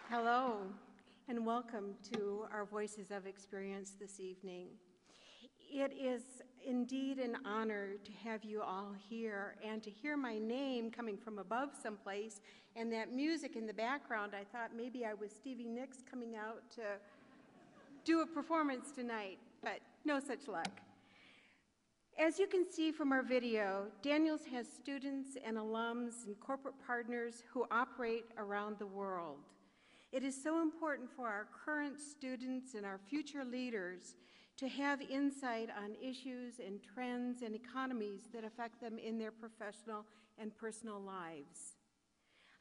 Hello, and welcome to our Voices of Experience this evening. It is indeed an honor to have you all here and to hear my name coming from above someplace and that music in the background. I thought maybe I was Stevie Nicks coming out to do a performance tonight, but no such luck. As you can see from our video, Daniels has students and alums and corporate partners who operate around the world. It is so important for our current students and our future leaders to have insight on issues and trends and economies that affect them in their professional and personal lives.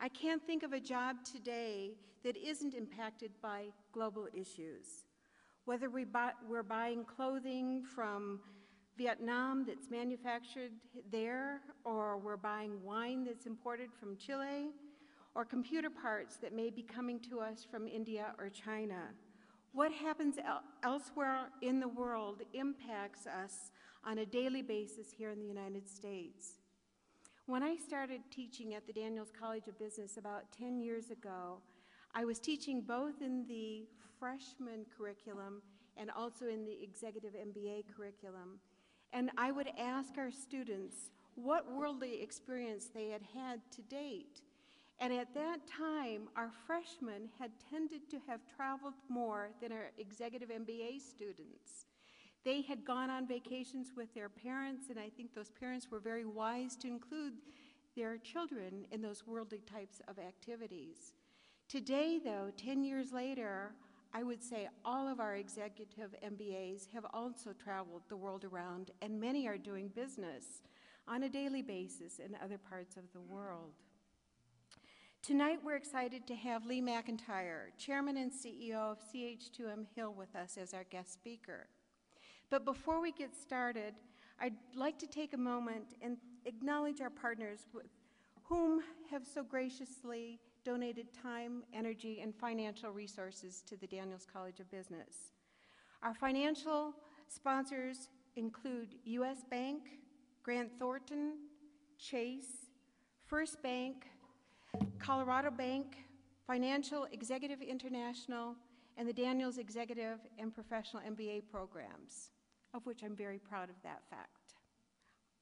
I can't think of a job today that isn't impacted by global issues. Whether we're buying clothing from Vietnam that's manufactured there, or we're buying wine that's imported from Chile, or computer parts that may be coming to us from India or China. What happens elsewhere in the world impacts us on a daily basis here in the United States. When I started teaching at the Daniels College of Business about 10 years ago, I was teaching both in the freshman curriculum and also in the executive MBA curriculum. And I would ask our students what worldly experience they had had to date. And at that time, our freshmen had tended to have traveled more than our executive MBA students. They had gone on vacations with their parents, and I think those parents were very wise to include their children in those worldly types of activities. Today, though, 10 years later, I would say all of our executive MBAs have also traveled the world around, and many are doing business on a daily basis in other parts of the world. Tonight, we're excited to have Lee McIntyre, Chairman and CEO of CH2M HILL, with us as our guest speaker. But before we get started, I'd like to take a moment and acknowledge our partners with whom have so graciously donated time, energy, and financial resources to the Daniels College of Business. Our financial sponsors include U.S. Bank, Grant Thornton, Chase, First Bank, Colorado Bank, Financial Executive International, and the Daniels Executive and Professional MBA programs, of which I'm very proud of that fact.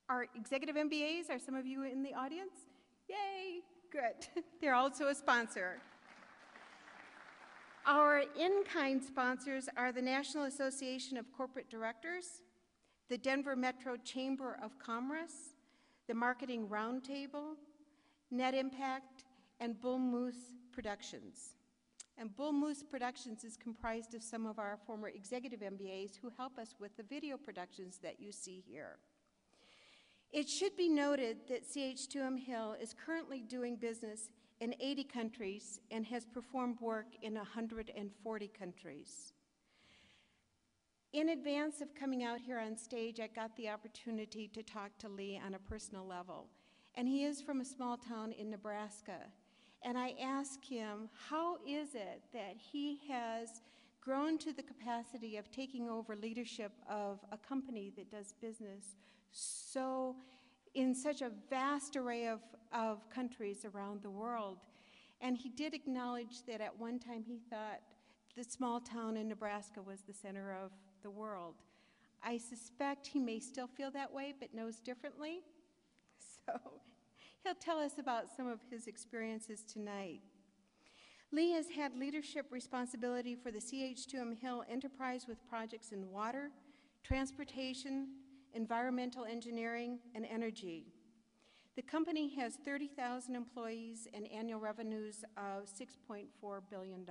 Our executive MBAs, are some of you in the audience? Yay, good. They're also a sponsor. Our in-kind sponsors are the National Association of Corporate Directors, the Denver Metro Chamber of Commerce, the Marketing Roundtable, Net Impact, and Bull Moose Productions. And Bull Moose Productions is comprised of some of our former executive MBAs who help us with the video productions that you see here. It should be noted that CH2M HILL is currently doing business in 80 countries and has performed work in 140 countries. In advance of coming out here on stage, I got the opportunity to talk to Lee on a personal level. And he is from a small town in Nebraska. And I asked him, how is it that he has grown to the capacity of taking over leadership of a company that does business in such a vast array of countries around the world? And he did acknowledge that at one time he thought the small town in Nebraska was the center of the world. I suspect he may still feel that way, but knows differently. So he'll tell us about some of his experiences tonight. Lee has had leadership responsibility for the CH2M HILL enterprise with projects in water, transportation, environmental engineering, and energy. The company has 30,000 employees and annual revenues of $6.4 billion.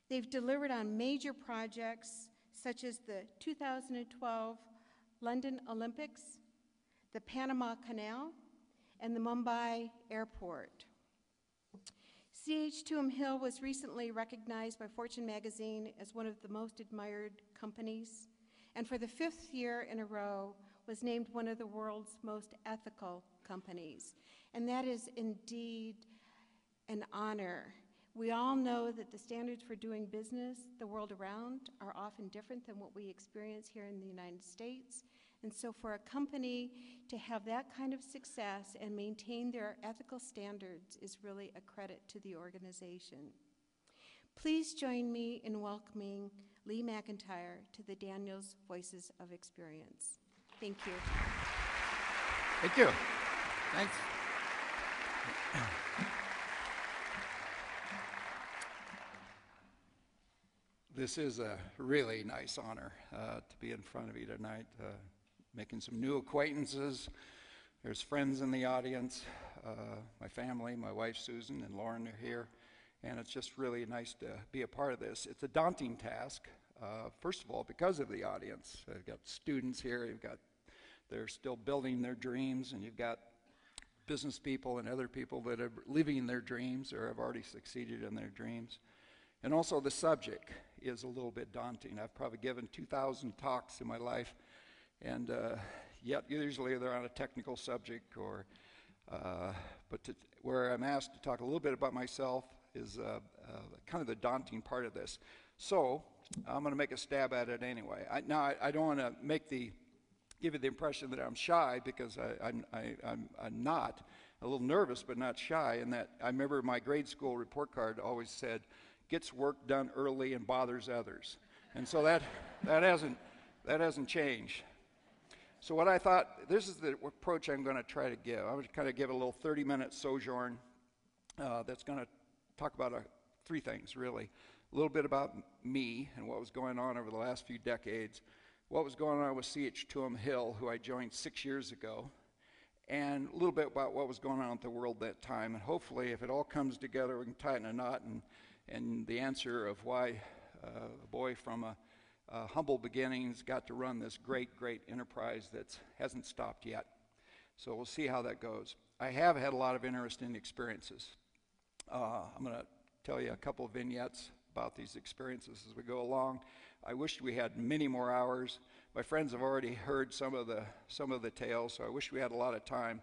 They've delivered on major projects such as the 2012 London Olympics, the Panama Canal, and the Mumbai Airport. CH2M HILL was recently recognized by Fortune magazine as one of the most admired companies, and for the 5th year in a row was named one of the world's most ethical companies. And that is indeed an honor. We all know that the standards for doing business the world around are often different than what we experience here in the United States. And so for a company to have that kind of success and maintain their ethical standards is really a credit to the organization. Please join me in welcoming Lee McIntyre to the Daniels Voices of Experience. Thank you. Thank you. Thanks. This is a really nice honor to be in front of you tonight, making some new acquaintances. There's friends in the audience, my family, my wife Susan and Lauren are here, and it's just really nice to be a part of this. It's a daunting task, first of all, because of the audience. I've got students here, they're still building their dreams, and you've got business people and other people that are living their dreams or have already succeeded in their dreams. And also the subject is a little bit daunting. I've probably given 2,000 talks in my life, and yet usually they're on a technical subject, or where I'm asked to talk a little bit about myself is kind of the daunting part of this. So I'm going to make a stab at it anyway. I don't want to give you the impression that I'm shy, because I'm not. A little nervous, but not shy. And that I remember my grade school report card always said, "Gets work done early and bothers others." And so that hasn't changed. So what I thought, this is the approach I'm going to try to give. I'm going to kind of give a little 30-minute sojourn that's going to talk about three things, really. A little bit about me and what was going on over the last few decades, what was going on with CH2M HILL, who I joined 6 years ago, and a little bit about what was going on with the world that time. And hopefully, if it all comes together, we can tie it in a knot and the answer of why a boy from humble beginnings got to run this great, great enterprise that hasn't stopped yet. So we'll see how that goes. I have had a lot of interesting experiences. I'm going to tell you a couple of vignettes about these experiences as we go along. I wish we had many more hours. My friends have already heard some of the tales, so I wish we had a lot of time.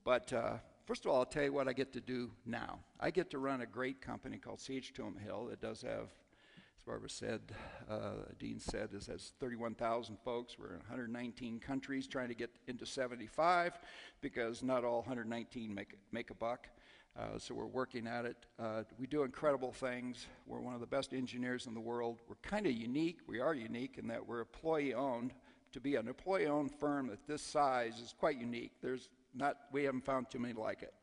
But first of all, I'll tell you what I get to do now. I get to run a great company called CH2M HILL that does have, as Barbara said, Dean said, this has 31,000 folks. We're in 119 countries, trying to get into 75, because not all 119 make a buck. So we're working at it. We do incredible things. We're one of the best engineers in the world. We're kind of unique. We are unique in that we're employee-owned. To be an employee-owned firm at this size is quite unique. We haven't found too many like it.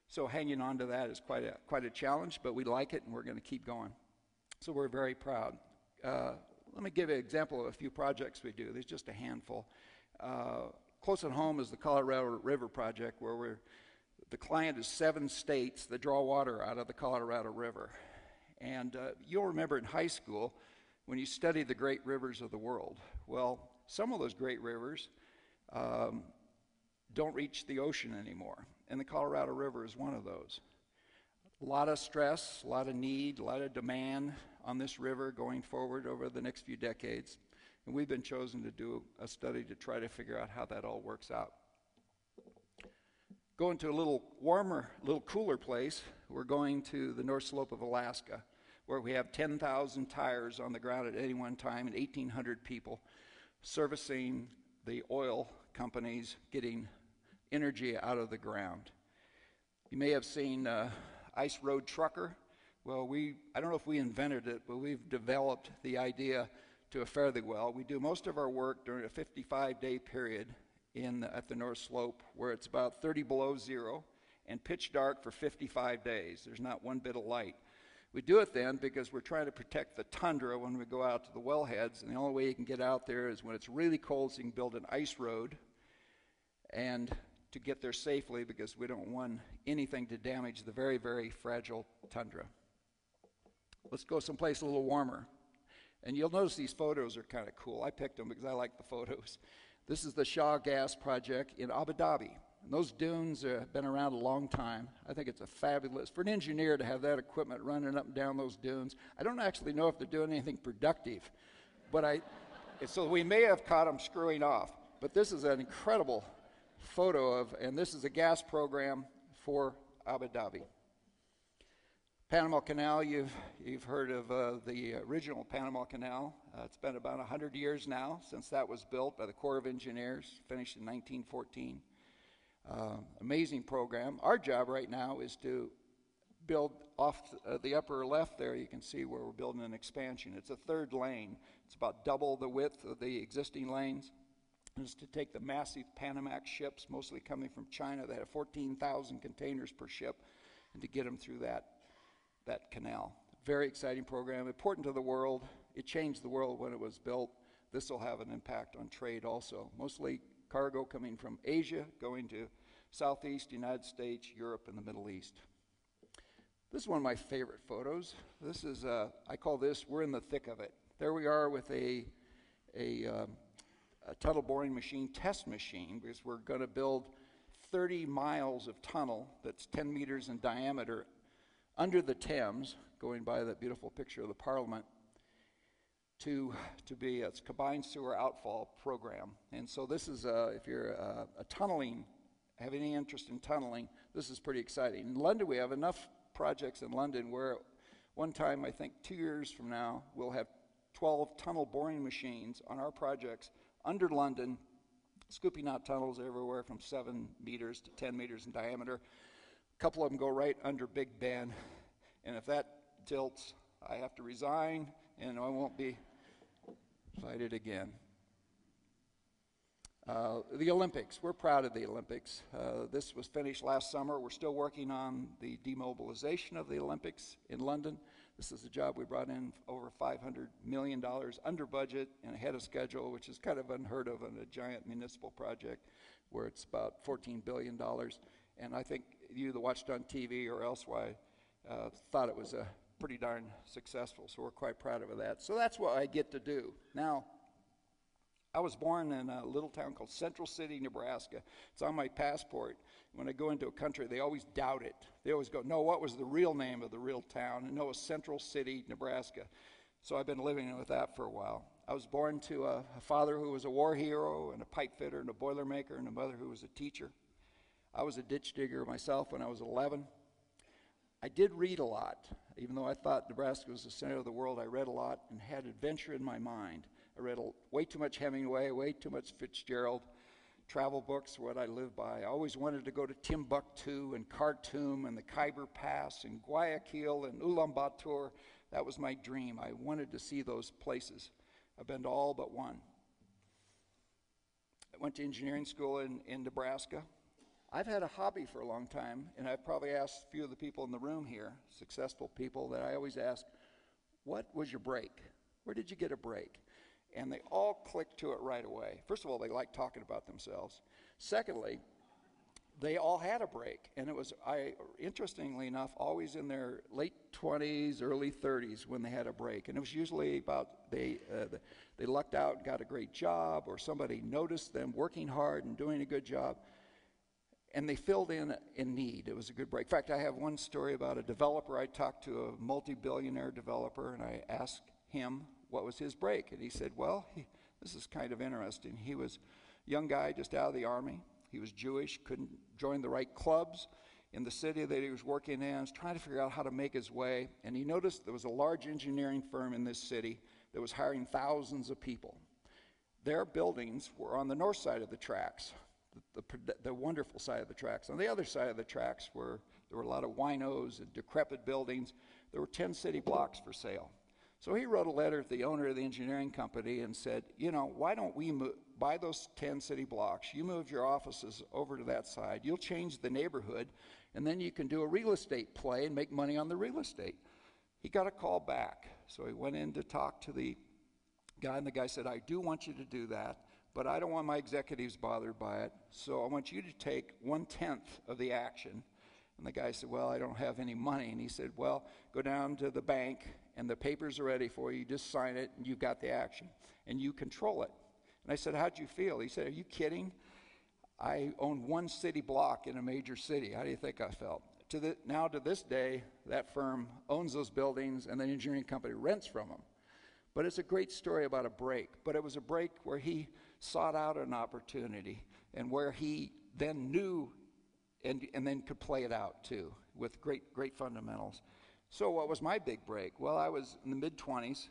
So hanging on to that is quite a challenge, but we like it, and we're going to keep going. So we're very proud. Let me give you an example of a few projects we do. There's just a handful. Close at home is the Colorado River Project, where the client is 7 states that draw water out of the Colorado River. And you'll remember in high school when you studied the great rivers of the world. Well, some of those great rivers don't reach the ocean anymore, and the Colorado River is one of those. A lot of stress, a lot of need, a lot of demand on this river going forward over the next few decades, and we've been chosen to do a study to try to figure out how that all works out. Going to a little warmer, little cooler place, we're going to the North Slope of Alaska, where we have 10,000 tires on the ground at any one time and 1,800 people servicing the oil companies getting energy out of the ground. You may have seen Ice Road Trucker. Well, I don't know if we invented it, but we've developed the idea to a fairly well. We do most of our work during a 55-day period at the North Slope, where it's about 30 below zero and pitch dark for 55 days. There's not one bit of light. We do it then because we're trying to protect the tundra when we go out to the wellheads, and the only way you can get out there is when it's really cold, so you can build an ice road and to get there safely, because we don't want anything to damage the very, very fragile tundra. Let's go someplace a little warmer. And you'll notice these photos are kind of cool. I picked them because I like the photos. This is the Shah Gas project in Abu Dhabi. And those dunes have been around a long time. I think it's a fabulous, for an engineer to have that equipment running up and down those dunes. I don't actually know if they're doing anything productive, but so we may have caught them screwing off. But this is an incredible photo and this is a gas program for Abu Dhabi. Panama Canal, you've heard of the original Panama Canal. It's been about 100 years now since that was built by the Corps of Engineers, finished in 1914. Amazing program. Our job right now is to build off the upper left there. You can see where we're building an expansion. It's a third lane. It's about double the width of the existing lanes. And it's to take the massive Panamax ships, mostly coming from China, that have 14,000 containers per ship, and to get them through that canal. Very exciting program, important to the world. It changed the world when it was built. This will have an impact on trade also. Mostly cargo coming from Asia, going to Southeast United States, Europe, and the Middle East. This is one of my favorite photos. This is, I call this, we're in the thick of it. There we are with a tunnel boring machine, test machine, because we're going to build 30 miles of tunnel that's 10 meters in diameter under the Thames, going by that beautiful picture of the Parliament, to be a combined sewer outfall program. And so this is, if you're a tunneling, have any interest in tunneling, this is pretty exciting. In London, we have enough projects in London where one time, I think 2 years from now, we'll have 12 tunnel boring machines on our projects under London, scooping out tunnels everywhere from 7 meters to 10 meters in diameter. A couple of them go right under Big Ben, and if that tilts, I have to resign, and I won't be invited again. The Olympics, we're proud of the Olympics. This was finished last summer. We're still working on the demobilization of the Olympics in London. This is a job we brought in over $500 million under budget and ahead of schedule, which is kind of unheard of in a giant municipal project where it's about $14 billion. And I think you that watched on TV or elsewhere thought it was pretty darn successful, so we're quite proud of that. So that's what I get to do. Now, I was born in a little town called Central City, Nebraska. It's on my passport. When I go into a country, they always doubt it. They always go, no, what was the real name of the real town? And no, it's Central City, Nebraska. So I've been living with that for a while. I was born to a father who was a war hero and a pipe fitter and a boilermaker and a mother who was a teacher. I was a ditch digger myself when I was 11. I did read a lot. Even though I thought Nebraska was the center of the world, I read a lot and had adventure in my mind. I read way too much Hemingway, way too much Fitzgerald. Travel books were what I lived by. I always wanted to go to Timbuktu and Khartoum and the Khyber Pass and Guayaquil and Ulaanbaatar. That was my dream. I wanted to see those places. I've been to all but one. I went to engineering school in Nebraska. I've had a hobby for a long time, and I've probably asked a few of the people in the room here, successful people, that I always ask, what was your break? Where did you get a break? And they all clicked to it right away. First of all, they like talking about themselves. Secondly, they all had a break, and it was, interestingly enough, always in their late 20s, early 30s when they had a break. And it was usually about they lucked out and got a great job, or somebody noticed them working hard and doing a good job, and they filled in need. It was a good break. In fact, I have one story about a developer. I talked to a multi-billionaire developer, and I asked him what was his break. And he said, well, this is kind of interesting. He was a young guy just out of the Army. He was Jewish, couldn't join the right clubs in the city that he was working in. He was trying to figure out how to make his way. And he noticed there was a large engineering firm in this city that was hiring thousands of people. Their buildings were on the north side of the tracks, the wonderful side of the tracks. On the other side of the tracks there were a lot of winos and decrepit buildings. There were 10 city blocks for sale. So he wrote a letter to the owner of the engineering company and said, why don't we buy those 10 city blocks? You move your offices over to that side. You'll change the neighborhood, and then you can do a real estate play and make money on the real estate. He got a call back. So he went in to talk to the guy, and the guy said, I do want you to do that, but I don't want my executives bothered by it, so I want you to take 1/10 of the action. And the guy said, well, I don't have any money. And he said, well, go down to the bank, and the papers are ready for you. You just sign it, and you've got the action, and you control it. And I said, how'd you feel? He said, are you kidding? I own one city block in a major city. How do you think I felt? Now to this day, that firm owns those buildings, and the engineering company rents from them. But it's a great story about a break. But it was a break where he sought out an opportunity, and where he then knew and then could play it out too with great fundamentals. So what was my big break? Well, I was in the mid-20s.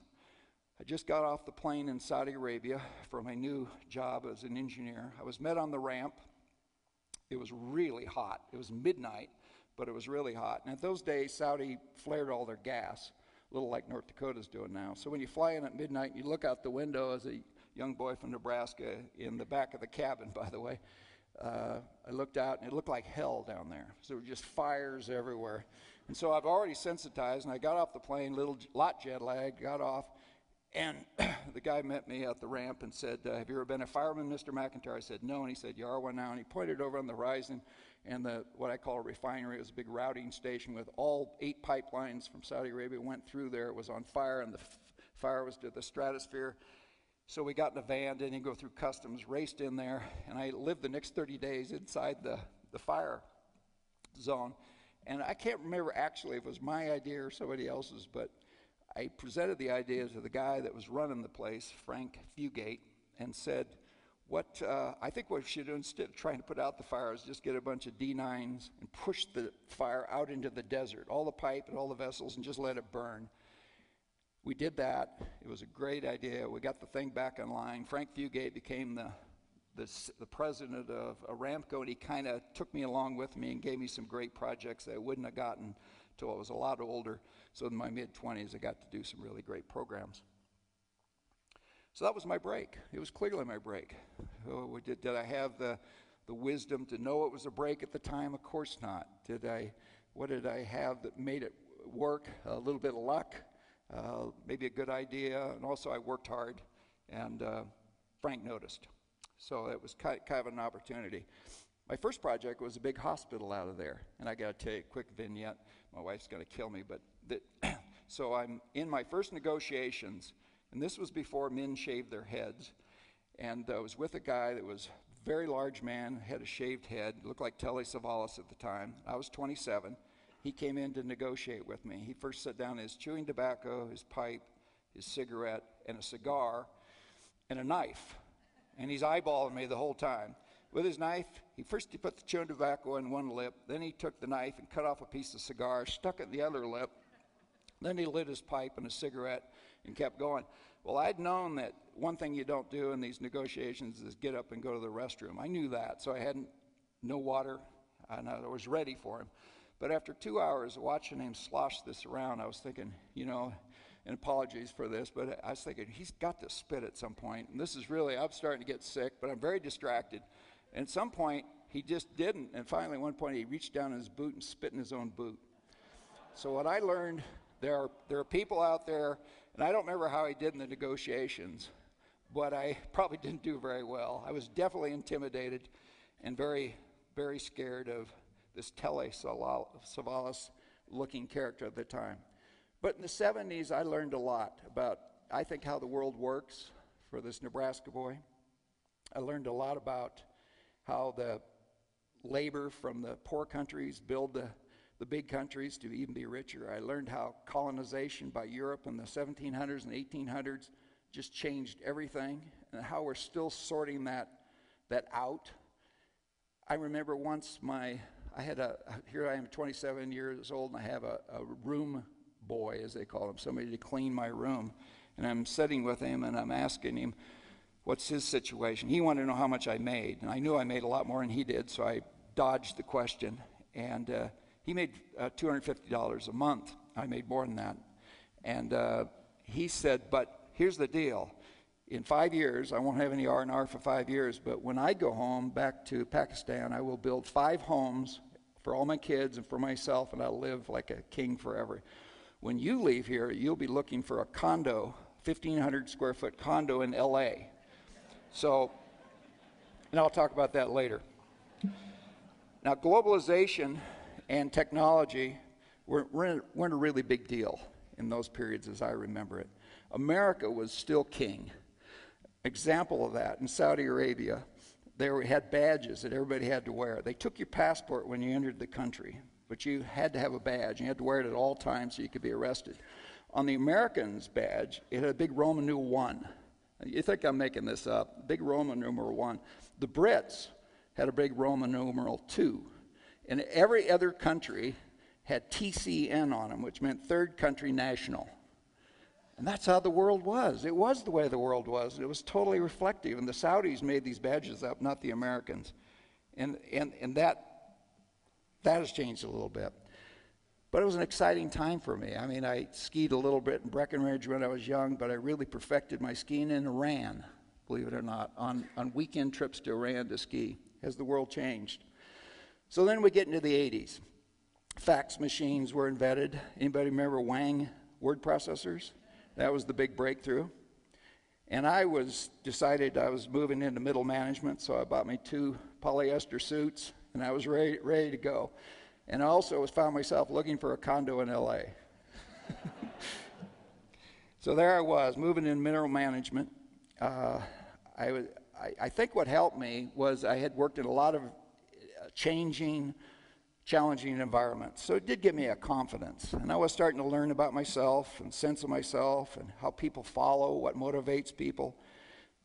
I just got off the plane in Saudi Arabia for my new job as an engineer. I was met on the ramp. It was really hot. It was midnight, but it was really hot. And at those days, Saudi flared all their gas, a little like North Dakota's doing now. So when you fly in at midnight, you look out the window as a young boy from Nebraska in the back of the cabin, by the way. I looked out, and it looked like hell down there. So there were just fires everywhere. And so I've already sensitized, and I got off the plane, lot jet lag, got off, and the guy met me at the ramp and said, have you ever been a fireman, Mr. McIntyre? I said, no. And he said, you are one now. And he pointed over on the horizon, and what I call a refinery. It was a big routing station with all 8 pipelines from Saudi Arabia went through there. It was on fire, and the fire was to the stratosphere. So we got in a van, didn't go through customs, raced in there, and I lived the next 30 days inside the fire zone. And I can't remember actually if it was my idea or somebody else's, but I presented the idea to the guy that was running the place, Frank Fugate, and said, I think what we should do instead of trying to put out the fire is just get a bunch of D9s and push the fire out into the desert, all the pipe and all the vessels, and just let it burn. We did that. It was a great idea. We got the thing back online. Frank Fugate became the president of Aramco, and he kind of took me along with me and gave me some great projects that I wouldn't have gotten until I was a lot older. So in my mid-20s, I got to do some really great programs. So that was my break. It was clearly my break. Oh, did I have the wisdom to know it was a break at the time? Of course not. What did I have that made it work? A little bit of luck, maybe a good idea, and also I worked hard, and Frank noticed. So it was kind of an opportunity. My first project was a big hospital out of there, and I got to tell you a quick vignette. My wife's going to kill me, but so I'm in my first negotiations, and this was before men shaved their heads, and I was with a guy that was a very large man, had a shaved head, looked like Telly Savalas at the time. I was 27. He came in to negotiate with me. He first sat down his chewing tobacco, his pipe, his cigarette, and a cigar, and a knife, and he's eyeballing me the whole time. With his knife, he put the chewing tobacco in one lip, then he took the knife and cut off a piece of cigar, stuck it in the other lip, then he lit his pipe and a cigarette and kept going. Well, I'd known that one thing you don't do in these negotiations is get up and go to the restroom. I knew that, so I had no water, and I was ready for him. But after 2 hours watching him slosh this around, I was thinking, and apologies for this, but I was thinking, he's got to spit at some point. And this is really, I'm starting to get sick, but I'm very distracted. And at some point, he just didn't. And finally, at one point, he reached down in his boot and spit in his own boot. So what I learned, there are people out there, and I don't remember how he did in the negotiations, but I probably didn't do very well. I was definitely intimidated and very, very scared of this Telly Savalas-looking character at the time. But in the 70s, I learned a lot about, I think, how the world works for this Nebraska boy. I learned a lot about how the labor from the poor countries build the big countries to even be richer. I learned how colonization by Europe in the 1700s and 1800s just changed everything, and how we're still sorting that out. I remember once here I am 27 years old, and I have a room boy, as they call him, somebody to clean my room. And I'm sitting with him, and I'm asking him, what's his situation? He wanted to know how much I made, and I knew I made a lot more than he did, so I dodged the question. And he made $250 a month. I made more than that. And he said, but here's the deal. In 5 years, I won't have any R&R for 5 years, but when I go home back to Pakistan, I will build 5 homes for all my kids and for myself, and I'll live like a king forever. When you leave here, you'll be looking for a condo, 1,500 square foot condo in LA. So, and I'll talk about that later. Now, globalization and technology weren't a really big deal in those periods as I remember it. America was still king. Example of that, in Saudi Arabia, they had badges that everybody had to wear. They took your passport when you entered the country, but you had to have a badge. You had to wear it at all times so you could be arrested. On the Americans' badge, it had a big Roman numeral 1. You think I'm making this up, big Roman numeral 1. The Brits had a big Roman numeral 2. And every other country had TCN on them, which meant third country national. And that's how the world was. It was the way the world was. It was totally reflective. And the Saudis made these badges up, not the Americans. And that has changed a little bit. But it was an exciting time for me. I mean, I skied a little bit in Breckenridge when I was young, but I really perfected my skiing in Iran, believe it or not, on weekend trips to Iran to ski as the world changed. So then we get into the 80s. Fax machines were invented. Anybody remember Wang word processors? That was the big breakthrough. And I decided I was moving into middle management, so I bought me 2 polyester suits, and I was ready to go. And I also found myself looking for a condo in LA. So there I was, moving in middle management. I think what helped me was I had worked in a lot of changing, challenging environments. So it did give me a confidence. And I was starting to learn about myself and sense of myself and how people follow, what motivates people,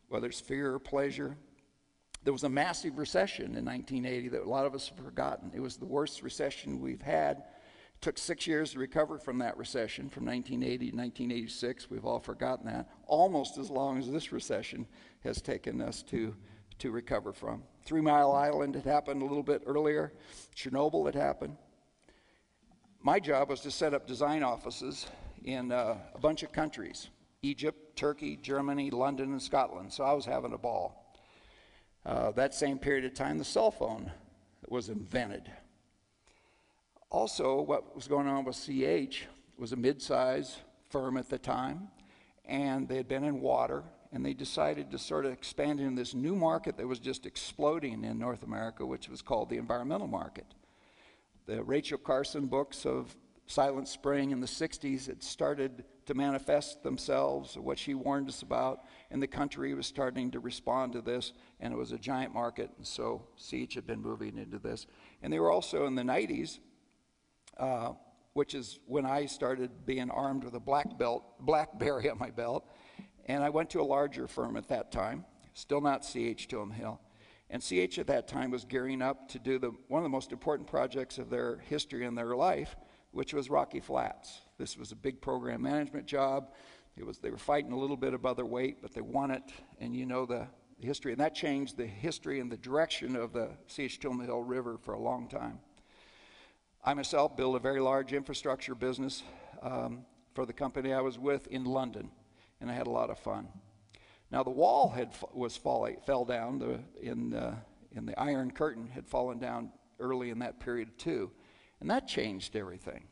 whether it's fear or pleasure. There was a massive recession in 1980 that a lot of us have forgotten. It was the worst recession we've had. It took 6 years to recover from that recession, from 1980 to 1986. We've all forgotten that. Almost as long as this recession has taken us to recover from. 3 Mile Island had happened a little bit earlier. Chernobyl had happened. My job was to set up design offices in a bunch of countries: Egypt, Turkey, Germany, London, and Scotland. So I was having a ball. That same period of time, the cell phone was invented. Also, what was going on with CH was a mid-size firm at the time, and they had been in water, and they decided to sort of expand into this new market that was just exploding in North America, which was called the environmental market. The Rachel Carson books of Silent Spring in the 60s had started to manifest themselves, what she warned us about, and the country was starting to respond to this, and it was a giant market, and so CH had been moving into this. And they were also in the 90s, which is when I started being armed with a BlackBerry on my belt, and I went to a larger firm at that time, still not CH2M HILL. And CH at that time was gearing up to do one of the most important projects of their history and their life, which was Rocky Flats. This was a big program management job. They were fighting a little bit above their weight, but they won it, and you know the history. And that changed the history and the direction of the CH2M HILL River for a long time. I myself built a very large infrastructure business for the company I was with in London, and I had a lot of fun. Now the wall fell down, in the Iron Curtain had fallen down early in that period too, and that changed everything.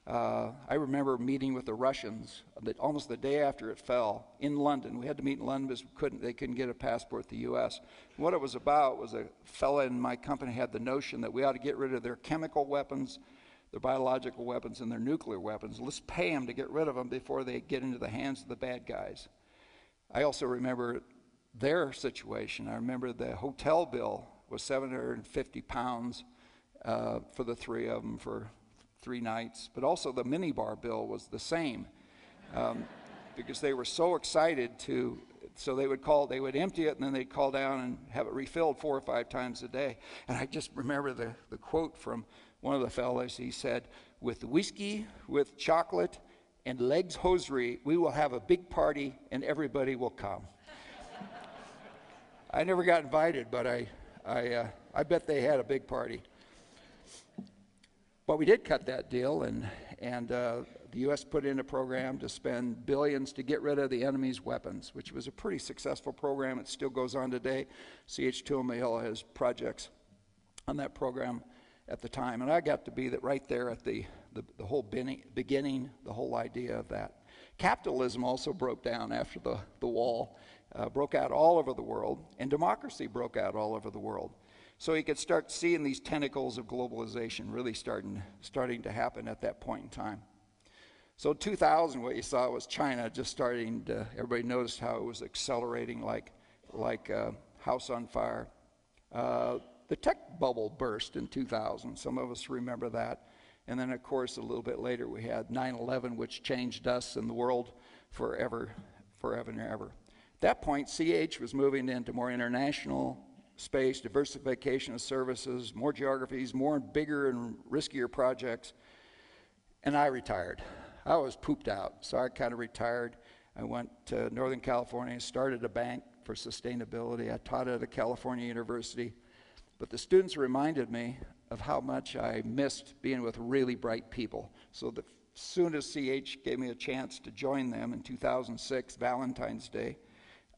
I remember meeting with the Russians almost the day after it fell in London. We had to meet in London because they couldn't get a passport to the U.S. What it was about was a fella in my company had the notion that we ought to get rid of their chemical weapons, their biological weapons, and their nuclear weapons. Let's pay them to get rid of them before they get into the hands of the bad guys. I also remember their situation. I remember the hotel bill was 750 pounds for the 3 of them for 3 nights, but also the minibar bill was the same because they were so excited so they would empty it and then they'd call down and have it refilled 4 or 5 times a day. And I just remember the quote from one of the fellas. He said, "With whiskey, with chocolate, and legs hosiery, we will have a big party and everybody will come." I never got invited, but I bet they had a big party. But we did cut that deal, and the U.S. put in a program to spend billions to get rid of the enemy's weapons, which was a pretty successful program. It still goes on today. CH2M HILL has projects on that program at the time, and I got to be right there at the whole beginning, the whole idea of that. Capitalism also broke down after the wall, broke out all over the world, and democracy broke out all over the world. So you could start seeing these tentacles of globalization really starting to happen at that point in time. So 2000, what you saw was China just starting to, everybody noticed how it was accelerating like a house on fire. The tech bubble burst in 2000. Some of us remember that. And then, of course, a little bit later, we had 9/11, which changed us and the world forever and ever. At that point, CH was moving into more international space, diversification of services, more geographies, more bigger and riskier projects. And I retired. I was pooped out, so I kind of retired. I went to Northern California, started a bank for sustainability. I taught at a California university. But the students reminded me of how much I missed being with really bright people. So as soon as CH gave me a chance to join them in 2006, Valentine's Day,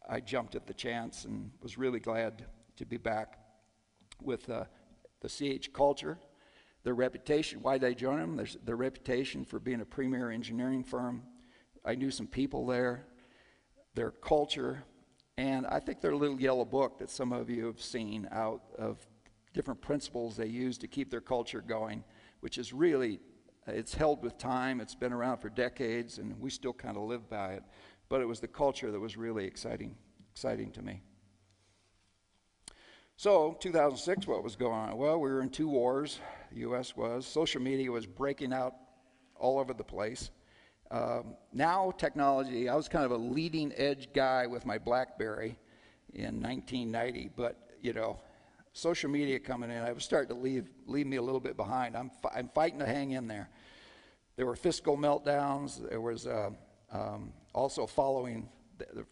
I jumped at the chance and was really glad to be back with the CH culture, their reputation. Why did I join them? Their reputation for being a premier engineering firm. I knew some people there, their culture, and I think their little yellow book that some of you have seen out of different principles they use to keep their culture going, which is really, it's held with time. It's been around for decades, and we still kind of live by it. But it was the culture that was really exciting to me. So, 2006, what was going on? Well, we were in 2 wars, the U.S. was. Social media was breaking out all over the place. Now, technology, I was kind of a leading edge guy with my BlackBerry in 1990, but, you know, social media coming in, I was starting to leave me a little bit behind. I'm fighting to hang in there. There were fiscal meltdowns. There was also following the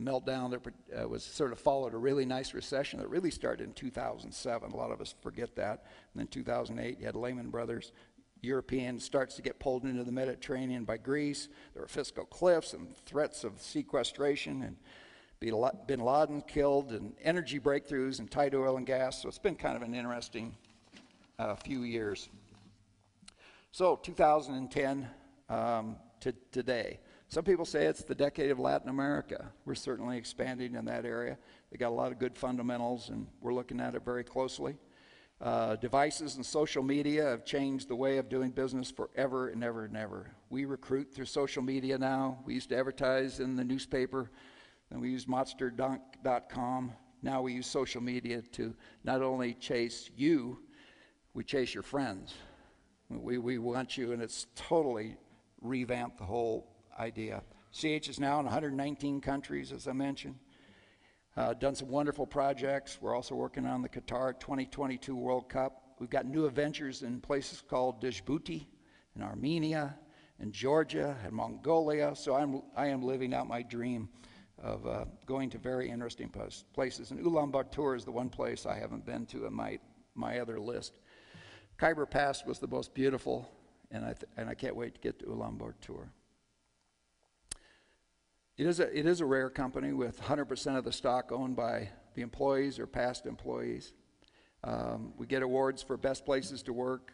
meltdown that was sort of followed a really nice recession that really started in 2007. A lot of us forget that. And then 2008, you had Lehman Brothers. European starts to get pulled into the Mediterranean by Greece. There were fiscal cliffs and threats of sequestration, and bin Laden killed, and energy breakthroughs and tight oil and gas. So it's been kind of an interesting few years. So 2010 to today. Some people say it's the decade of Latin America. We're certainly expanding in that area. They got a lot of good fundamentals, and we're looking at it very closely. Devices and social media have changed the way of doing business forever and ever and ever. We recruit through social media now. We used to advertise in the newspaper, and we used monster.com. Now we use social media to not only chase you, we chase your friends. We want you, and it's totally revamped the whole idea. CH is now in 119 countries, as I mentioned. Done some wonderful projects. We're also working on the Qatar 2022 World Cup. We've got new adventures in places called Djibouti, in Armenia, in Georgia, and Mongolia. So I am living out my dream of going to very interesting places. And Ulaanbaatar is the one place I haven't been to in my other list. Khyber Pass was the most beautiful, and I can't wait to get to Ulaanbaatar. It is a rare company with 100% of the stock owned by the employees or past employees. We get awards for best places to work.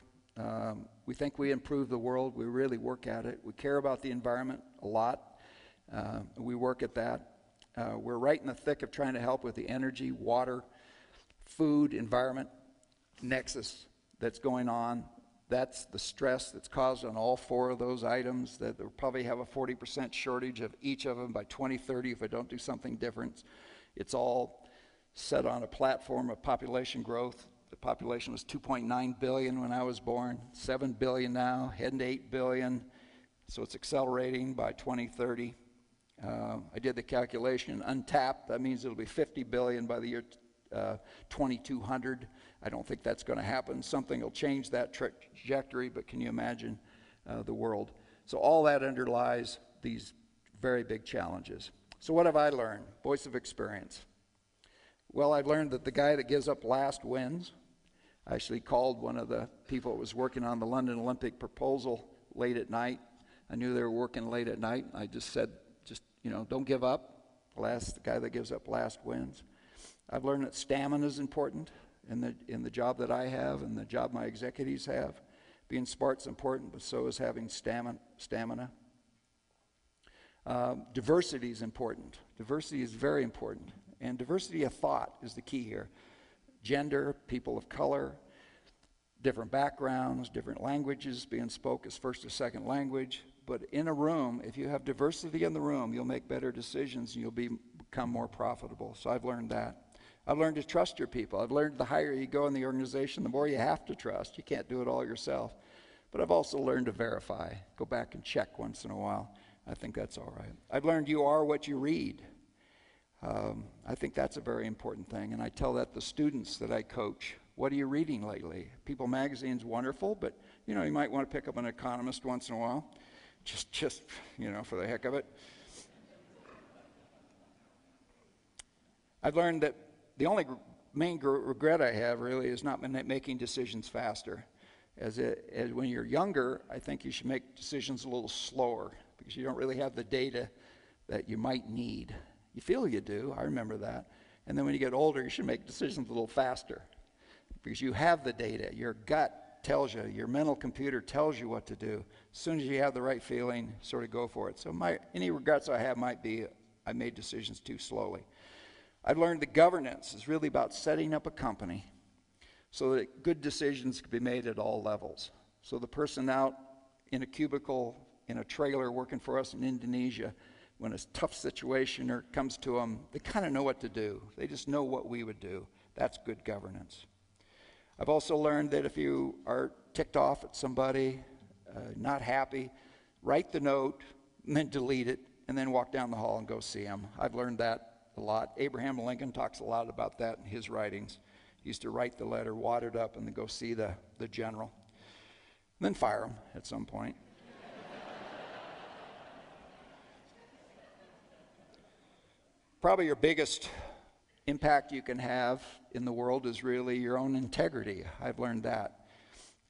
We think we improve the world. We really work at it. We care about the environment a lot. We work at that. We're right in the thick of trying to help with the energy, water, food, environment nexus that's going on. That's the stress that's caused on all 4 of those items, that they'll probably have a 40% shortage of each of them by 2030 if I don't do something different. It's all set on a platform of population growth. The population was 2.9 billion when I was born, 7 billion now, heading to 8 billion. So it's accelerating by 2030. I did the calculation, untapped, that means it'll be 50 billion by the year 2200. I don't think that's going to happen. Something will change that trajectory, but can you imagine the world? So all that underlies these very big challenges. So what have I learned? Voice of experience. Well, I've learned that the guy that gives up last wins. I actually called one of the people that was working on the London Olympic proposal late at night. I knew they were working late at night. I just said, don't give up. The guy that gives up last wins. I've learned that stamina is important in the job that I have and the job my executives have. Being smart's important, but so is having stamina. Diversity is important. Diversity is very important. And diversity of thought is the key here. Gender, people of color, different backgrounds, different languages being spoken as first or second language. But in a room, if you have diversity in the room, you'll make better decisions and you'll become more profitable. So I've learned that. I've learned to trust your people. I've learned the higher you go in the organization, the more you have to trust. You can't do it all yourself. But I've also learned to verify. Go back and check once in a while. I think that's all right. I've learned you are what you read. I think that's a very important thing. And I tell that the students that I coach What are you reading lately? People Magazine's wonderful, but you might want to pick up an Economist once in a while, just for the heck of it. I've learned that the only main regret I have really is not making decisions faster. As when you're younger, I think you should make decisions a little slower because you don't really have the data that you might need. You feel you do, I remember that. And then when you get older, you should make decisions a little faster because you have the data. Your gut tells you, your mental computer tells you what to do. As soon as you have the right feeling, sort of go for it. So any regrets I have might be I made decisions too slowly. I've learned that governance is really about setting up a company so that good decisions can be made at all levels. So the person out in a cubicle, in a trailer working for us in Indonesia, when a tough situation comes to them, they kind of know what to do. They just know what we would do. That's good governance. I've also learned that if you are ticked off at somebody, not happy, write the note, and then delete it, and then walk down the hall and go see them. I've learned that a lot. Abraham Lincoln talks a lot about that in his writings. He used to write the letter, wad it up, and then go see the general. And then fire him at some point. Probably your biggest impact you can have in the world is really your own integrity. I've learned that.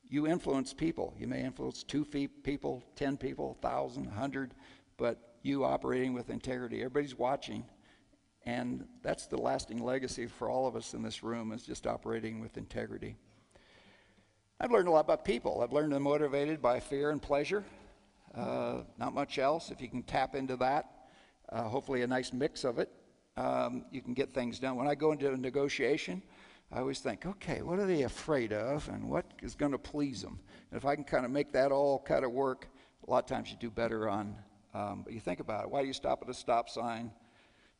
You influence people. You may influence 2 people, 10 people, 1,000, 100, but you operating with integrity. Everybody's watching. And that's the lasting legacy for all of us in this room, is just operating with integrity. I've learned a lot about people. I've learned they're motivated by fear and pleasure. Not much else. If you can tap into that, hopefully a nice mix of it, you can get things done. When I go into a negotiation, I always think, okay, what are they afraid of and what is going to please them? And if I can kind of make that all kind of work, a lot of times you do better on, but you think about it. Why do you stop at a stop sign?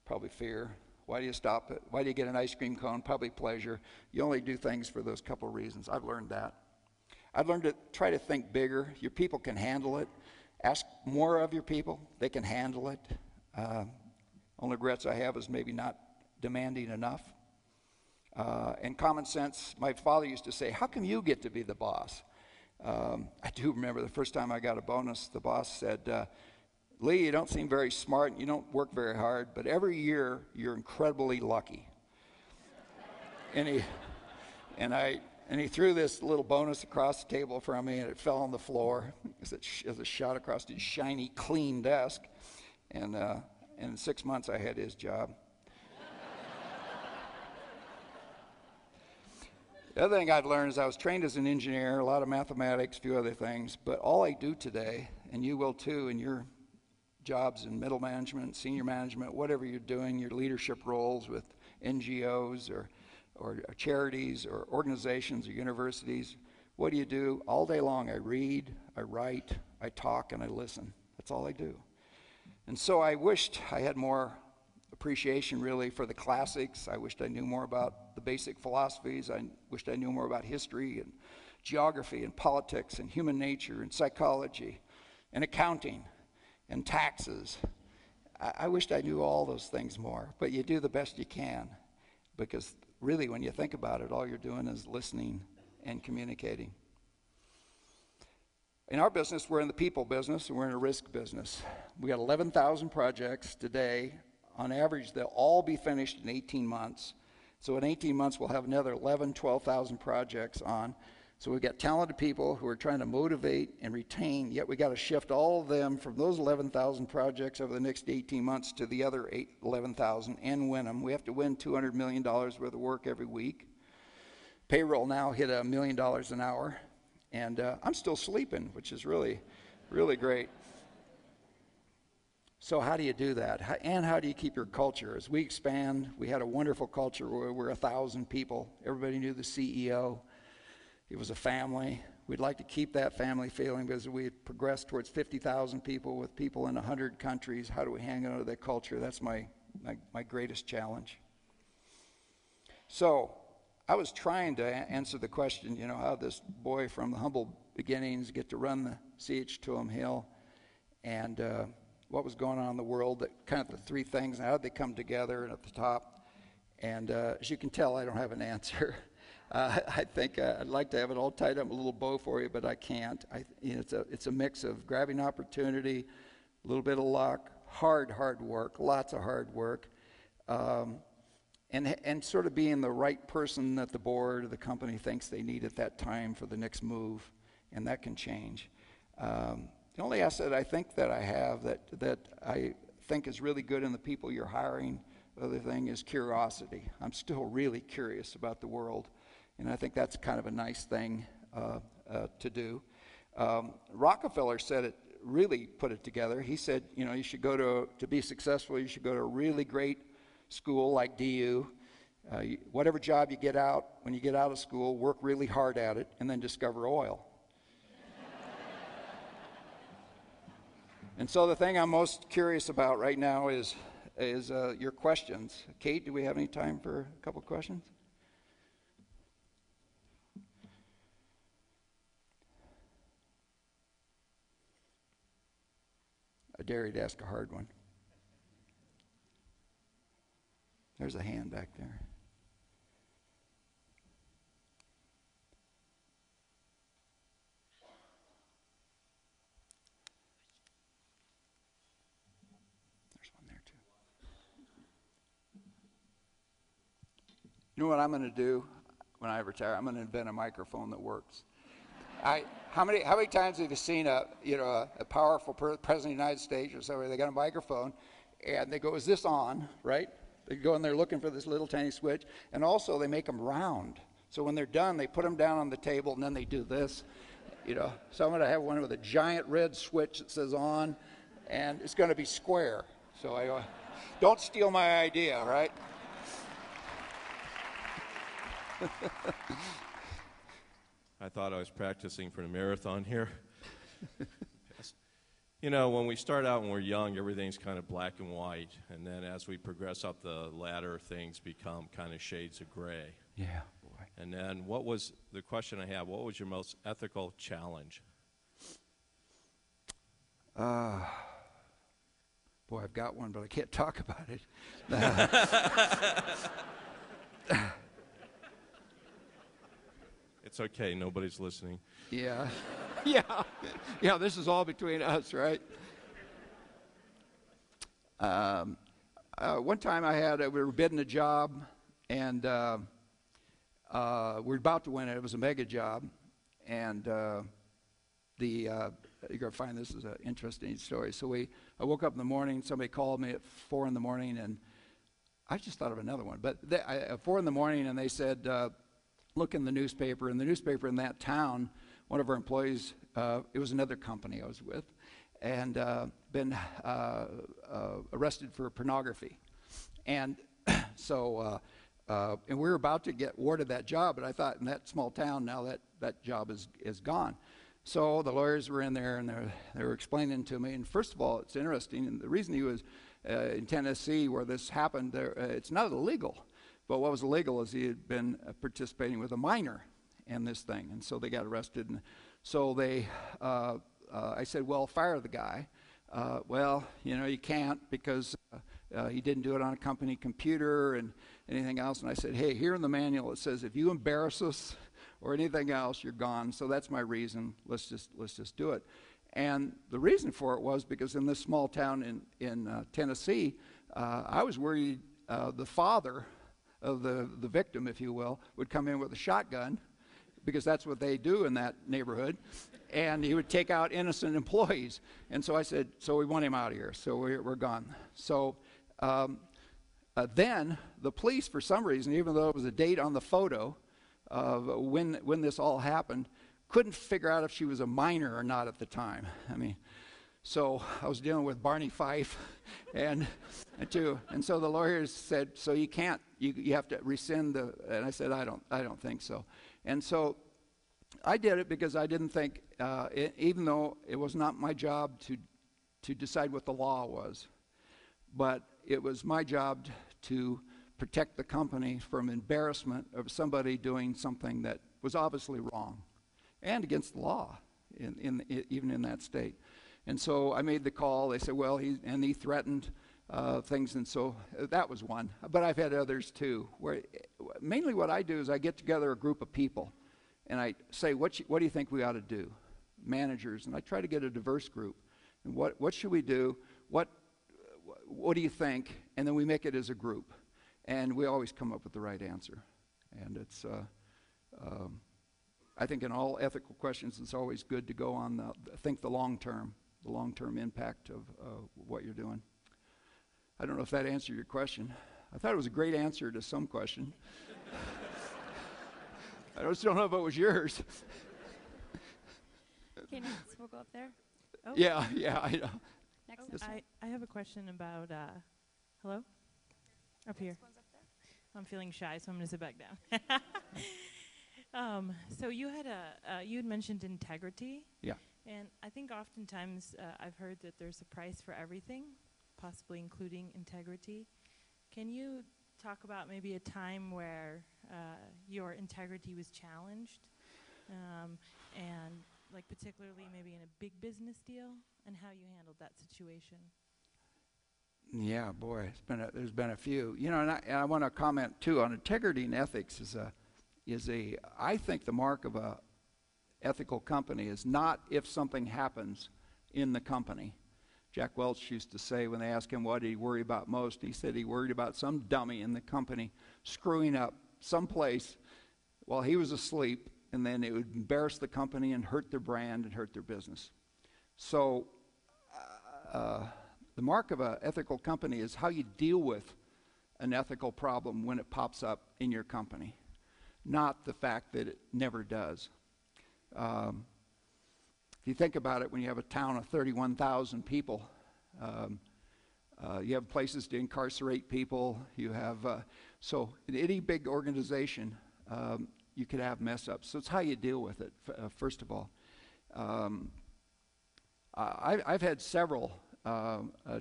Probably fear. Why do you stop it? Why do you get an ice cream cone? Probably pleasure. You only do things for those couple of reasons. I've learned that. I've learned to try to think bigger. Your people can handle it. Ask more of your people. They can handle it. Only regrets I have is maybe not demanding enough. And common sense, my father used to say, how come you get to be the boss? I do remember the first time I got a bonus, the boss said, Lee, you don't seem very smart and you don't work very hard, but every year you're incredibly lucky. and he threw this little bonus across the table from me, and it fell on the floor as a shot across his shiny, clean desk. And in 6 months, I had his job. The other thing I've learned is I was trained as an engineer, a lot of mathematics, a few other things, but all I do today, and you will too in your jobs in middle management, senior management, whatever you're doing, your leadership roles with NGOs or charities or organizations or universities, what do you do? All day long I read, I write, I talk, and I listen. That's all I do. And so I wished I had more appreciation really for the classics. I wished I knew more about the basic philosophies. I wished I knew more about history and geography and politics and human nature and psychology and accounting and taxes. I wished I knew all those things more, but you do the best you can, because really when you think about it, all you're doing is listening and communicating. In our business, we're in the people business and we're in a risk business. We got 11,000 projects today. On average, they'll all be finished in 18 months. So in 18 months, we'll have another 12,000 projects on. So we've got talented people who are trying to motivate and retain, yet we got to shift all of them from those 11,000 projects over the next 18 months to the other 11,000 and win them. We have to win $200 million worth of work every week. Payroll now hit $1 million an hour, and I'm still sleeping, which is really, really great. So how do you do that? And how do you keep your culture? As we expand, we had a wonderful culture where we're 1,000 people. Everybody knew the CEO. It was a family. We'd like to keep that family feeling, because we progressed towards 50,000 people with people in 100 countries. How do we hang on to that culture? That's my greatest challenge. So I was trying to answer the question, how this boy from the humble beginnings get to run the CH2M HILL, and what was going on in the world, that kind of the 3 things, and how did they come together and at the top. And as you can tell, I don't have an answer. I think I'd like to have it all tied up in a little bow for you, but I can't. It's a mix of grabbing opportunity, a little bit of luck, hard work, lots of hard work, and sort of being the right person that the board or the company thinks they need at that time for the next move, and that can change. The only asset I think that I have that I think is really good in the people you're hiring, the other thing is curiosity. I'm still really curious about the world, and I think that's kind of a nice thing to do. Rockefeller said it, really put it together. He said, you should go to be successful, you should go to a really great school like DU. Whatever job you get out, when you get out of school, work really hard at it, and then discover oil. And so the thing I'm most curious about right now is your questions. Kate, do we have any time for a couple questions? I dare you to ask a hard one. There's a hand back there. There's one there too. You know what I'm going to do when I retire? I'm going to invent a microphone that works. How many times have you seen a powerful president of the United States or somebody? They got a microphone, and they go, "Is this on?" Right? They go in there looking for this little tiny switch, and also they make them round. So when they're done, they put them down on the table, and then they do this. So I'm going to have one with a giant red switch that says "on," and it's going to be square. So I don't steal my idea, right? I thought I was practicing for the marathon here. When we start out when we're young, everything's kind of black and white. And then as we progress up the ladder, things become kind of shades of gray. Yeah, boy. And then what was the question I have? What was your most ethical challenge? Boy, I've got one, but I can't talk about it. It's okay. Nobody's listening. Yeah. This is all between us, right? One time we were bidding a job, and we were about to win it. It was a mega job, and you're gonna find this is an interesting story. So I woke up in the morning. Somebody called me at 4 in the morning, and I just thought of another one. But at 4 in the morning, and they said, look in the newspaper. In the newspaper in that town, one of our employees, it was another company I was with, and been arrested for pornography. And so and we were about to get awarded that job, but I thought in that small town now that job is gone. So the lawyers were in there, and they were explaining to me. And first of all, it's interesting, and the reason he was in Tennessee where this happened, it's not illegal. But what was illegal is he had been participating with a minor in this thing, and so they got arrested. And so I said, well, fire the guy. Well, you can't because he didn't do it on a company computer and anything else. And I said, hey, here in the manual it says if you embarrass us or anything else, you're gone. So that's my reason. Let's just do it. And the reason for it was because in this small town in Tennessee, I was worried the father of the victim, if you will, would come in with a shotgun, because that's what they do in that neighborhood, and he would take out innocent employees. And so I said, so we want him out of here, so we're gone. So then the police, for some reason, even though it was a date on the photo of when this all happened, couldn't figure out if she was a minor or not at the time. So I was dealing with Barney Fife, and so the lawyers said, so you can't, you have to rescind and I said, I don't think so. And so I did it because I didn't think, even though it was not my job to decide what the law was, but it was my job to protect the company from embarrassment of somebody doing something that was obviously wrong and against the law, even in that state. And so I made the call. They said, well, he threatened things, and so that was one. But I've had others too, where mainly what I do is I get together a group of people, and I say, what do you think we ought to do? Managers, and I try to get a diverse group. And what should we do? What do you think? And then we make it as a group, and we always come up with the right answer. And it's I think in all ethical questions, it's always good to go on think the long term impact of what you're doing. I don't know if that answered your question. I thought it was a great answer to some question. I just don't know if it was yours. Okay, next we'll go up there. Oh. Yeah, I know. Next. I have a question about, hello? Up here. I'm feeling shy, so I'm going to sit back down. So you had you had mentioned integrity. Yeah. And I think oftentimes I've heard that there's a price for everything, possibly including integrity. Can you talk about maybe a time where your integrity was challenged, and like particularly maybe in a big business deal, and how you handled that situation? Yeah, boy, there's been a few. You know, and I want to comment too on integrity and ethics is I think the mark of a ethical company is not if something happens in the company. Jack Welch used to say when they asked him what he worried about most, he said he worried about some dummy in the company screwing up someplace while he was asleep, and then it would embarrass the company and hurt their brand and hurt their business. So the mark of an ethical company is how you deal with an ethical problem when it pops up in your company, not the fact that it never does. If you think about it, when you have a town of 31,000 people, you have places to incarcerate people. You have so in any big organization, you could have mess ups. So it's how you deal with it. First of all, I've had several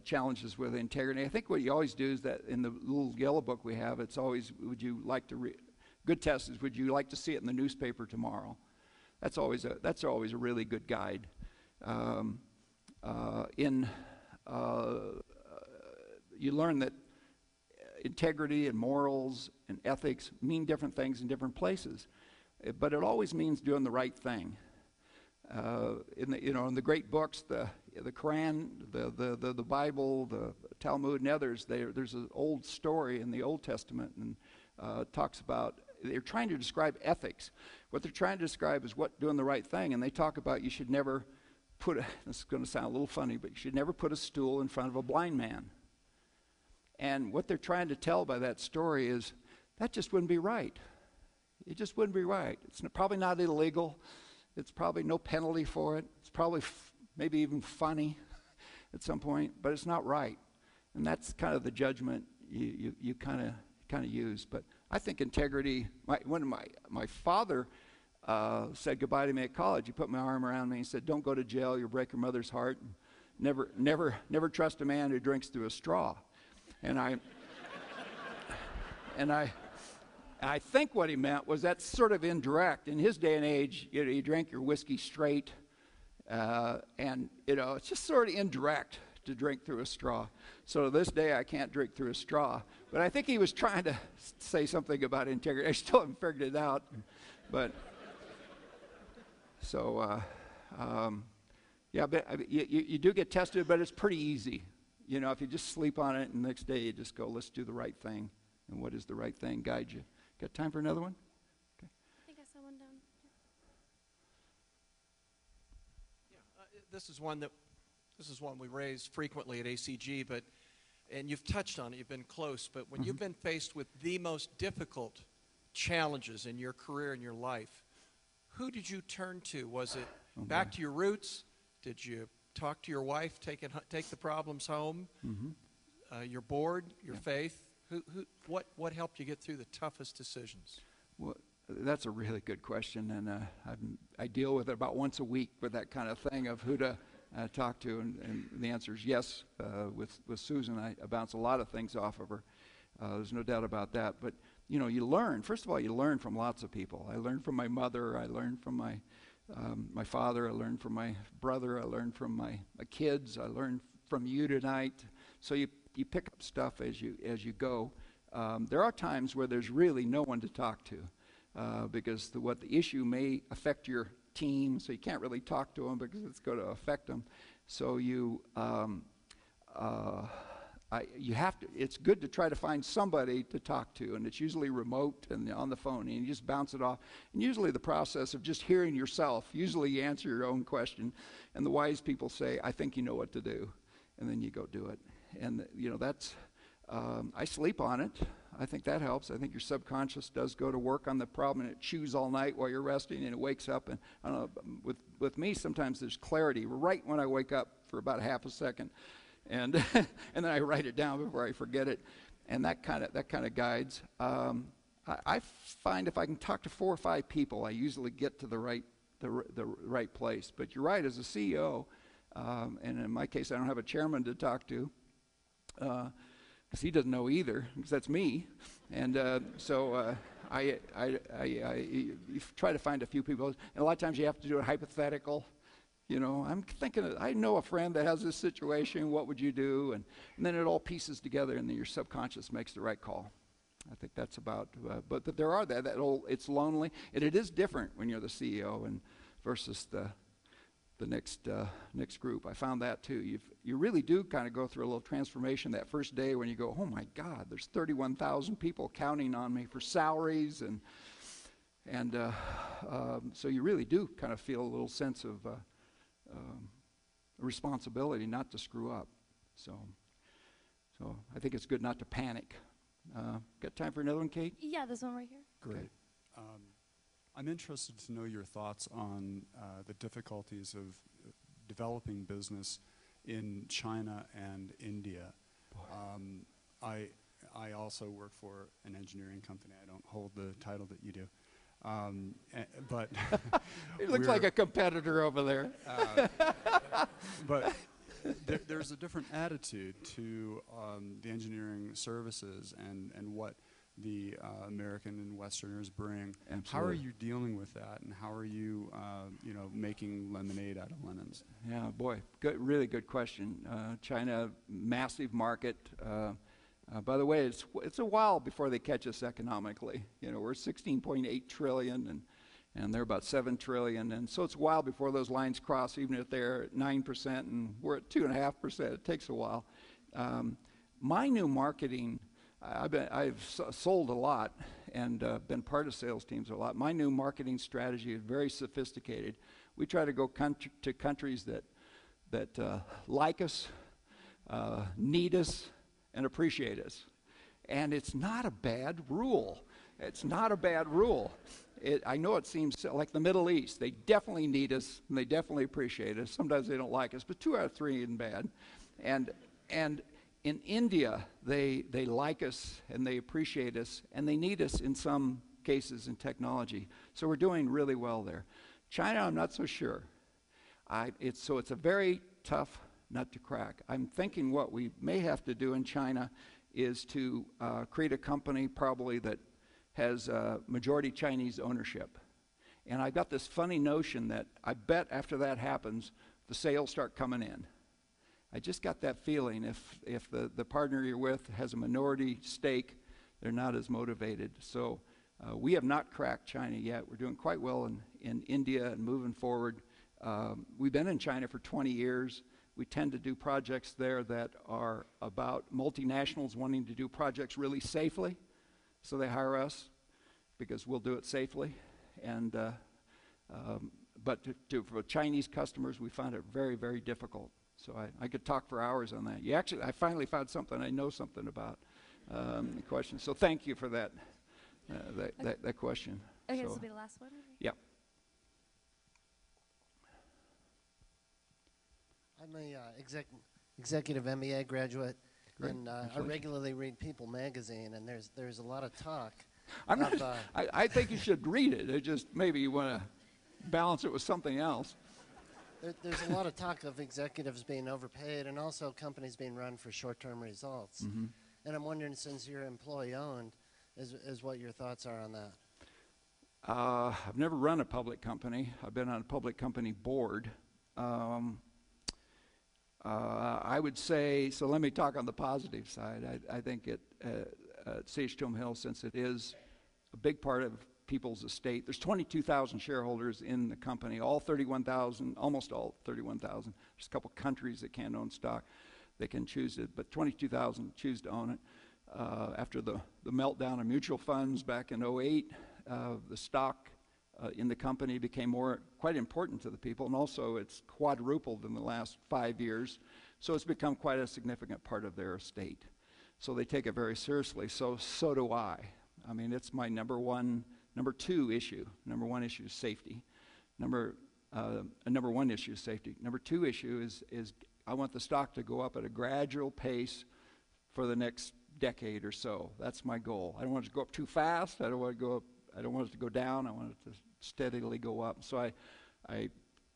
challenges with integrity. I think what you always do is that in the little yellow book we have, it's always, would you like to good test is, would you like to see it in the newspaper tomorrow? That's always a really good guide. You learn that integrity and morals and ethics mean different things in different places, but it always means doing the right thing. In the great books, the Quran, the Bible, the Talmud, and others, there's an old story in the Old Testament, and talks about, they're trying to describe ethics. What they're trying to describe is doing the right thing, and they talk about you should never this is going to sound a little funny, but you should never put a stool in front of a blind man. And what they're trying to tell by that story is that just wouldn't be right. It just wouldn't be right. It's probably not illegal. It's probably no penalty for it. It's probably maybe even funny at some point, but it's not right. And that's kind of the judgment you kind of use. But I think integrity. When my father said goodbye to me at college, he put my arm around me and said, "Don't go to jail. You'll break your mother's heart. Never trust a man who drinks through a straw." And I think what he meant was that's sort of indirect. In his day and age, you drank your whiskey straight, and it's just sort of indirect to drink through a straw. So to this day, I can't drink through a straw. But I think he was trying to say something about integrity. I still haven't figured it out, but so yeah. But you do get tested, but it's pretty easy. If you just sleep on it, and the next day you just go, let's do the right thing. And what is the right thing? Guide you. Got time for another one? Okay. I think I saw one down here. Yeah, this is one we raise frequently at ACG, and you've touched on it, you've been close, but when you've been faced with the most difficult challenges in your career and your life, who did you turn to? Was it back to your roots? Did you talk to your wife, take the problems home? Your board, your faith? What helped you get through the toughest decisions? Well, that's a really good question, and I deal with it about once a week with that kind of thing of who to talk to, and the answer is yes. With Susan, I bounce a lot of things off of her. There's no doubt about that. But you learn. First of all, you learn from lots of people. I learned from my mother. I learned from my father. I learned from my brother. I learned from my kids. I learned from you tonight. So you you pick up stuff as you go. There are times where there's really no one to talk to because the issue may affect your team, so you can't really talk to them because it's going to affect them. So you have to. It's good to try to find somebody to talk to, and it's usually remote and on the phone, and you just bounce it off. And usually the process of just hearing yourself, usually you answer your own question, and the wise people say, "I think you know what to do," and then you go do it. And that's. I sleep on it. I think that helps. I think your subconscious does go to work on the problem, and it chews all night while you're resting, and it wakes up. And I don't know. With me, sometimes there's clarity right when I wake up for about half a second. And and then I write it down before I forget it, and that kind of guides. I find if I can talk to 4 or 5 people, I usually get to the right place. But you're right, as a CEO, and in my case, I don't have a chairman to talk to, because he doesn't know either, because that's me, and so you try to find a few people, and a lot of times you have to do a hypothetical. I'm thinking, I know a friend that has this situation, what would you do? And then it all pieces together, and then your subconscious makes the right call. I think that's about, but there are it's lonely, and it is different when you're the CEO and versus the next group. I found that too. You really do kind of go through a little transformation that first day when you go, oh my God, there's 31,000 people counting on me for salaries, and so you really do kind of feel a little sense of responsibility not to screw up. So I think it's good not to panic. Got time for another one, Kate? Yeah, this one right here. Great. I'm interested to know your thoughts on the difficulties of developing business in China and India. I also work for an engineering company. I don't hold the title that you do. But it looks like a competitor over there. But there's a different attitude to the engineering services and what the American and Westerners bring. Absolutely. How are you dealing with that, and how are you, making lemonade out of lemons? Yeah, boy, really good question. China, massive market. By the way, it's a while before they catch us economically. We're 16.8 trillion, and they're about 7 trillion, and so it's a while before those lines cross. Even if they're at 9% and we're at 2.5%, it takes a while. My new marketing, I've sold a lot and been part of sales teams a lot. My new marketing strategy is very sophisticated. We try to go to countries that like us, need us, and appreciate us. And it's not a bad rule. It's not a bad rule. I know it seems like the Middle East. They definitely need us, and they definitely appreciate us. Sometimes they don't like us, but 2 out of 3 isn't bad. And in India, they like us, and they appreciate us, and they need us in some cases in technology. So we're doing really well there. China, I'm not so sure. It's a very tough nut to crack. I'm thinking what we may have to do in China is to create a company probably that has majority Chinese ownership. And I've got this funny notion that I bet after that happens, the sales start coming in. I just got that feeling if the partner you're with has a minority stake, they're not as motivated. So we have not cracked China yet. We're doing quite well in India and moving forward. We've been in China for 20 years. We tend to do projects there that are about multinationals wanting to do projects really safely. So they hire us because we'll do it safely. And but for Chinese customers, we find it very, very difficult. So I could talk for hours on that. I finally found something I know something about the question. So thank you for that question. Okay, so, this will be the last one. Yeah. I'm a executive MBA graduate, and I regularly read People magazine, and there's a lot of talk. I think you should read it. It just maybe you want to balance it with something else. There's a lot of talk of executives being overpaid and also companies being run for short-term results. Mm-hmm. And I'm wondering, since you're employee-owned, is what your thoughts are on that. I've never run a public company. I've been on a public company board. I would say, so let me talk on the positive side. I think at CH2M HILL, since it is a big part of people's estate, there's 22,000 shareholders in the company, all 31,000, almost all 31,000. There's a couple countries that can't own stock. They can choose it, but 22,000 choose to own it. After the meltdown of mutual funds back in '08, the stock in the company became quite important to the people, and also it's quadrupled in the last 5 years. So it's become quite a significant part of their estate. So they take it very seriously. So do I. I mean, it's my number two issue. Number one issue is safety. Number one issue is safety. Number two issue is I want the stock to go up at a gradual pace for the next decade or so. That's my goal. I don't want it to go up too fast. I don't want it to go down. I want it to steadily go up. So and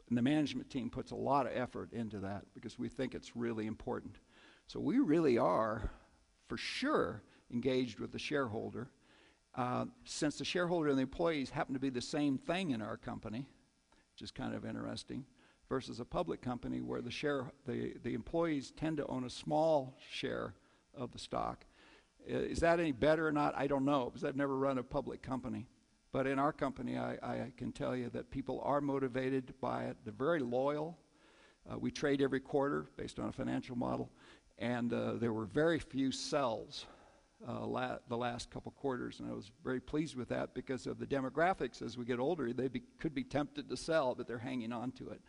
the management team puts a lot of effort into that because we think it's really important. So we really are, for sure, engaged with the shareholder. Since the shareholder and the employees happen to be the same thing in our company, which is kind of interesting, versus a public company where the employees tend to own a small share of the stock. Is that any better or not? I don't know, because I've never run a public company. But in our company, I can tell you that people are motivated by it. They're very loyal. We trade every quarter based on a financial model, and there were very few sells the last couple quarters, and I was very pleased with that because of the demographics. As we get older, they could be tempted to sell, but they're hanging on to it.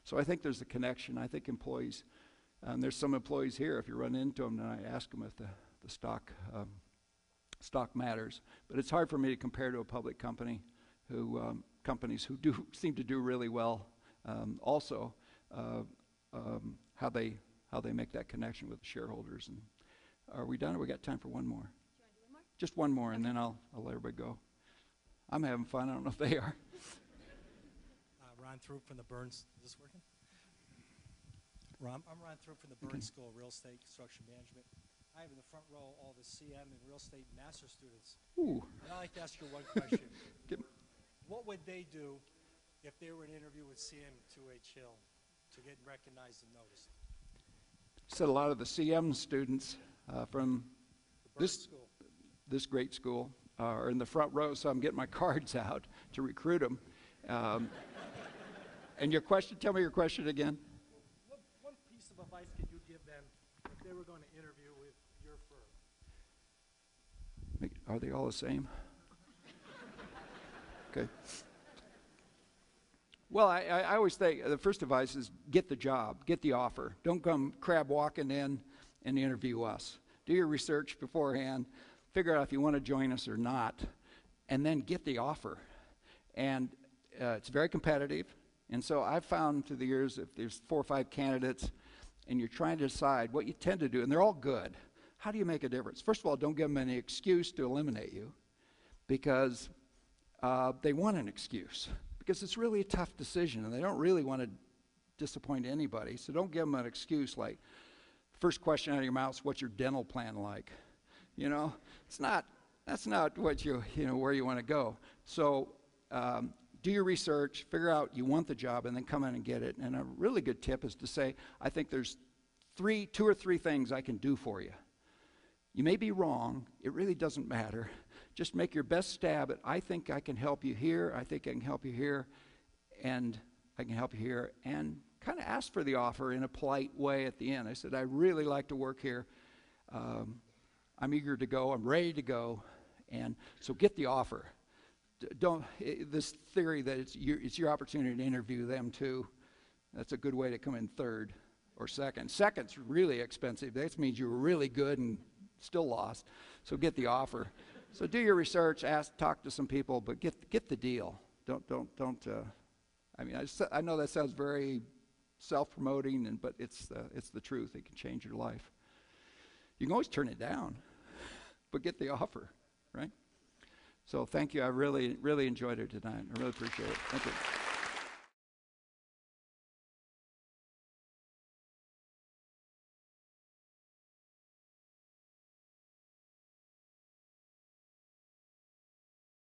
So I think there's a connection. I think employees, and there's some employees here, if you run into them, and I ask them if the stock matters. But it's hard for me to compare to a public company companies who do seem to do really well. Also, how they make that connection with the shareholders. And are we done, or we got time for one more? Do you want to do one more? Just one more, and then I'll let everybody go. I'm having fun. I don't know if they are. Ron Throop from the Burns. Is this working? I'm Ron Throop from the Burns School of Real Estate Construction Management. I have in the front row all the CM and real estate master students. Ooh. And I'd like to ask you one question. What would they do if they were in an interview with CM2H Hill to get recognized and noticed? Said a lot of the CM students from this great school are in the front row, so I'm getting my cards out to recruit them. And your question, tell me your question again. What piece of advice could you give them if they were going to interview with your firm? Are they all the same? Okay. Well, I always think the first advice is get the job, get the offer. Don't come crab walking in and interview us. Do your research beforehand, figure out if you want to join us or not, and then get the offer. And it's very competitive. And so I've found through the years, if there's 4 or 5 candidates and you're trying to decide what you tend to do, and they're all good, how do you make a difference? First of all, don't give them any excuse to eliminate you, because they want an excuse. Because it's really a tough decision, and they don't really want to disappoint anybody. So don't give them an excuse like, first question out of your mouth is, what's your dental plan like? You know, that's not what where you want to go. So do your research, figure out you want the job, and then come in and get it. And a really good tip is to say, I think there's 2 or 3 things I can do for you. You may be wrong. It really doesn't matter. Just make your best stab at, I think I can help you here, I think I can help you here, and I can help you here, and kind of ask for the offer in a polite way at the end. I said, I really like to work here. I'm eager to go. I'm ready to go. And so get the offer. This theory that it's your opportunity to interview them too, that's a good way to come in third or second. Second's really expensive. That means you were really good and still lost. So get the offer. So do your research, talk to some people, but get the deal. Don't. I mean, I know that sounds very self-promoting, but it's the truth. It can change your life. You can always turn it down, but get the offer, right? So thank you. I really enjoyed it tonight. I really appreciate it. Thank you.